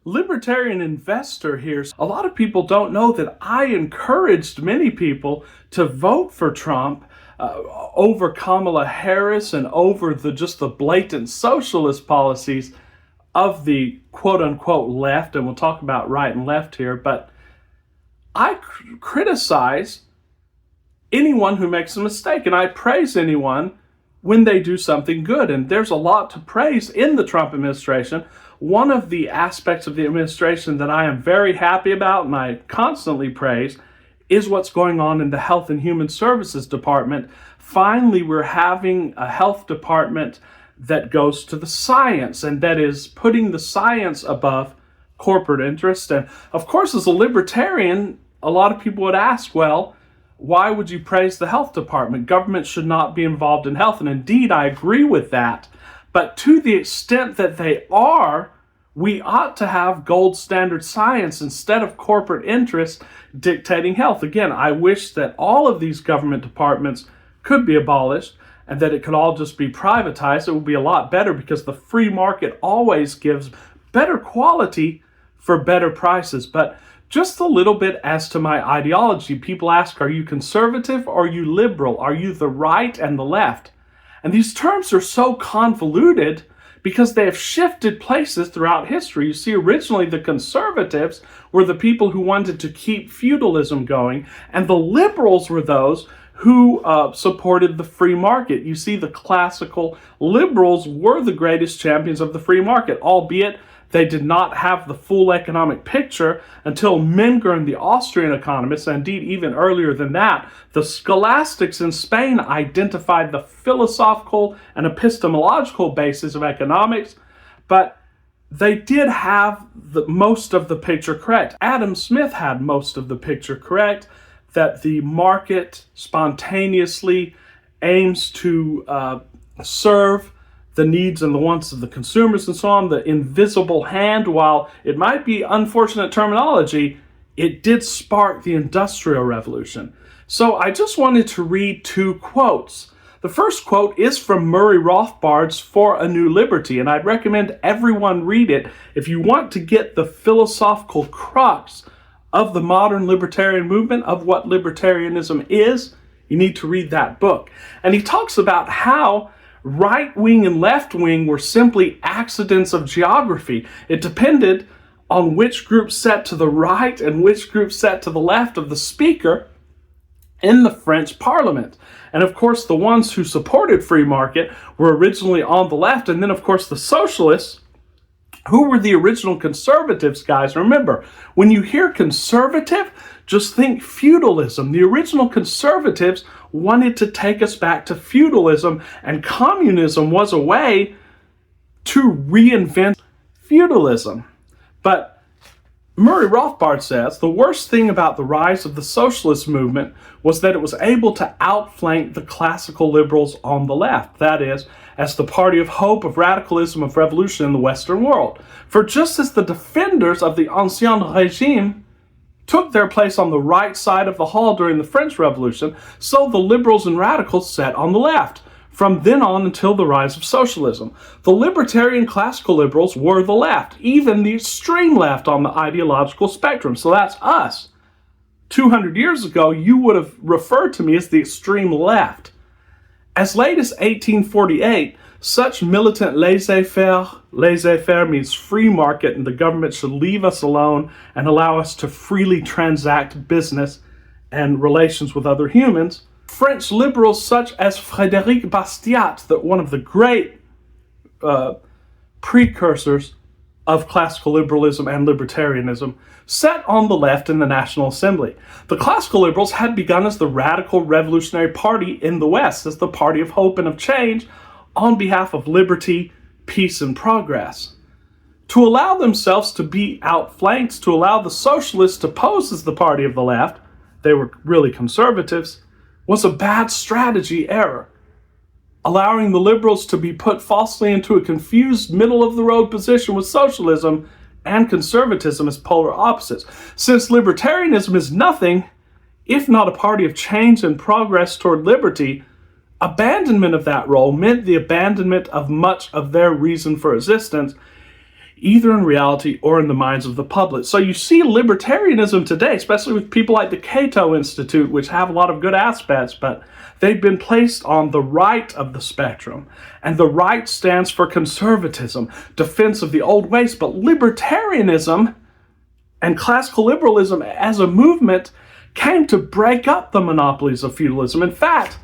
Libertarian investor here. A lot of people don't know that I encouraged many people to vote for Trump over Kamala Harris and over the blatant socialist policies of the quote-unquote left, and we'll talk about right and left here, but I criticize anyone who makes a mistake, and I praise anyone when they do something good, and there's a lot to praise in the Trump administration. One of the aspects of the administration that I am very happy about and I constantly praise is what's going on in the Health and Human Services Department. Finally, we're having a health department that goes to the science and that is putting the science above corporate interest. And of course, as a libertarian, a lot of people would ask, well, why would you praise the health department? Government should not be involved in health. And indeed, I agree with that. But to the extent that they are, we ought to have gold standard science instead of corporate interests dictating health. Again, I wish that all of these government departments could be abolished and that it could all just be privatized. It would be a lot better because the free market always gives better quality for better prices. But just a little bit as to my ideology. People ask, are you conservative or are you liberal? Are you the right and the left? And these terms are so convoluted because they have shifted places throughout history. You see, originally the conservatives were the people who wanted to keep feudalism going, and the liberals were those who supported the free market. You see, the classical liberals were the greatest champions of the free market, albeit they did not have the full economic picture until Menger and the Austrian economists, and indeed even earlier than that, the scholastics in Spain identified the philosophical and epistemological basis of economics, but they did have most of the picture correct. Adam Smith had most of the picture correct, that the market spontaneously aims to serve the needs and the wants of the consumers and so on. The invisible hand, while it might be unfortunate terminology, it did spark the Industrial Revolution. So I just wanted to read two quotes. The first quote is from Murray Rothbard's For a New Liberty, and I'd recommend everyone read it if you want to get the philosophical crux of the modern libertarian movement, of what libertarianism is. You need to read that book. And he talks about how right wing and left wing were simply accidents of geography. It depended on which group sat to the right and which group sat to the left of the speaker in the French Parliament. And of course, the ones who supported free market were originally on the left. And then, of course, the socialists, who were the original conservatives, guys. Remember, when you hear conservative, just think feudalism. The original conservatives wanted to take us back to feudalism, and communism was a way to reinvent feudalism. But Murray Rothbard says the worst thing about the rise of the socialist movement was that it was able to outflank the classical liberals on the left, that is, as the party of hope, of radicalism, of revolution in the Western world. For just as the defenders of the Ancien Régime took their place on the right side of the hall during the French Revolution, so the liberals and radicals sat on the left, from then on until the rise of socialism. The libertarian classical liberals were the left, even the extreme left on the ideological spectrum. So that's us. 200 years ago, you would have referred to me as the extreme left. As late as 1848, such militant laissez-faire means free market, and the government should leave us alone and allow us to freely transact business and relations with other humans. French liberals such as Frédéric Bastiat, one of the great precursors of classical liberalism and libertarianism, sat on the left in the National Assembly. The classical liberals had begun as the radical revolutionary party in the West, as the party of hope and of change on behalf of liberty, peace, and progress. To allow themselves to be outflanked, to allow the socialists to pose as the party of the left, they were really conservatives, was a bad strategy error. Allowing the liberals to be put falsely into a confused middle-of-the-road position with socialism and conservatism as polar opposites. Since libertarianism is nothing if not a party of change and progress toward liberty, abandonment of that role meant the abandonment of much of their reason for existence. either in reality or in the minds of the public. So you see libertarianism today, especially with people like the Cato Institute, which have a lot of good aspects, but they've been placed on the right of the spectrum. And the right stands for conservatism, defense of the old ways. But libertarianism and classical liberalism as a movement came to break up the monopolies of feudalism. In fact,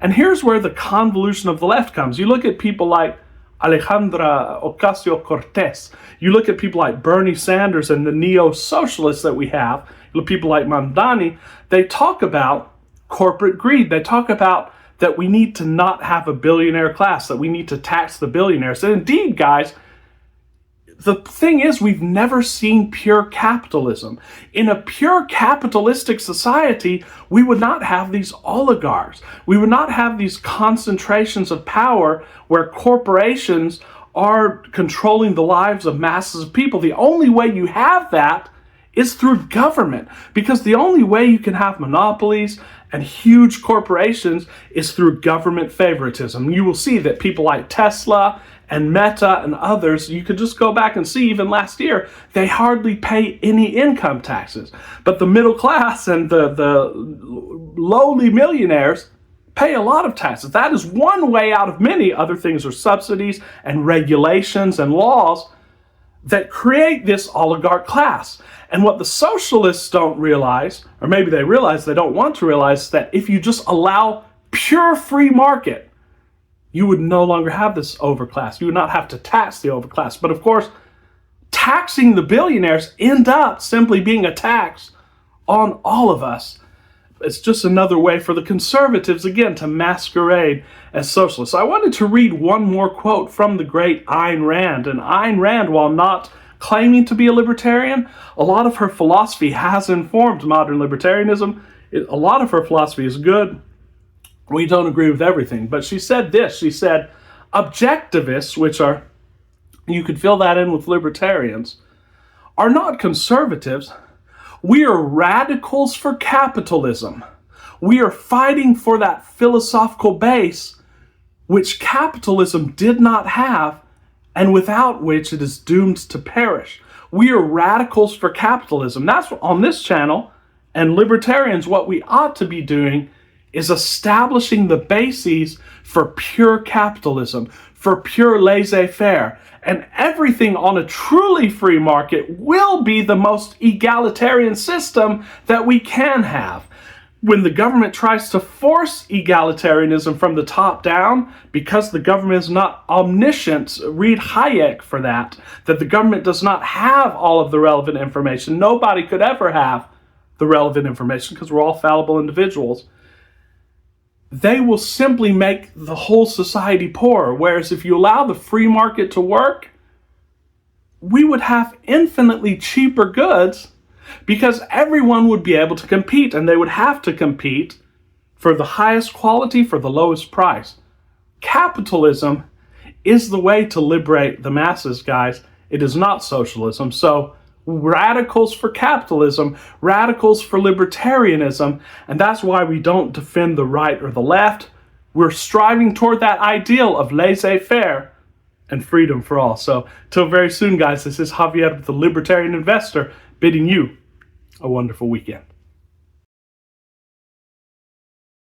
and here's where the convolution of the left comes. You look at people like Alejandra Ocasio-Cortez. You look at people like Bernie Sanders and the neo-socialists that we have. You look at people like Mamdani. They talk about corporate greed. They talk about that we need to not have a billionaire class, that we need to tax the billionaires. And indeed, guys, the thing is, we've never seen pure capitalism. In a pure capitalistic society, we would not have these oligarchs. We would not have these concentrations of power where corporations are controlling the lives of masses of people. The only way you have that is through government, because the only way you can have monopolies and huge corporations is through government favoritism. You will see that people like Tesla and Meta and others, you could just go back and see even last year, they hardly pay any income taxes. But the middle class and the lowly millionaires pay a lot of taxes. That is one way out of many. Other things are subsidies and regulations and laws that create this oligarch class. And what the socialists don't realize, or maybe they realize they don't want to realize, is that if you just allow pure free market, you would no longer have this overclass. You would not have to tax the overclass. But of course, taxing the billionaires end up simply being a tax on all of us. It's just another way for the conservatives, again, to masquerade as socialists. So I wanted to read one more quote from the great Ayn Rand. And Ayn Rand, while not claiming to be a libertarian, a lot of her philosophy has informed modern libertarianism. A lot of her philosophy is good. We don't agree with everything. But she said this. She said, objectivists, which are, you could fill that in with libertarians, are not conservatives. We are radicals for capitalism. We are fighting for that philosophical base which capitalism did not have and without which it is doomed to perish. We are radicals for capitalism. That's on this channel. And libertarians, what we ought to be doing is establishing the bases for pure capitalism, for pure laissez-faire. And everything on a truly free market will be the most egalitarian system that we can have. When the government tries to force egalitarianism from the top down, because the government is not omniscient, read Hayek for that the government does not have all of the relevant information. Nobody could ever have the relevant information because we're all fallible individuals. They will simply make the whole society poorer. Whereas if you allow the free market to work, we would have infinitely cheaper goods because everyone would be able to compete, and they would have to compete for the highest quality for the lowest price. Capitalism is the way to liberate the masses, guys. It is not socialism. So radicals for capitalism, radicals for libertarianism, and that's why we don't defend the right or the left. We're striving toward that ideal of laissez-faire and freedom for all. So till very soon, guys, this is Javier, the Libertarian Investor, bidding you a wonderful weekend.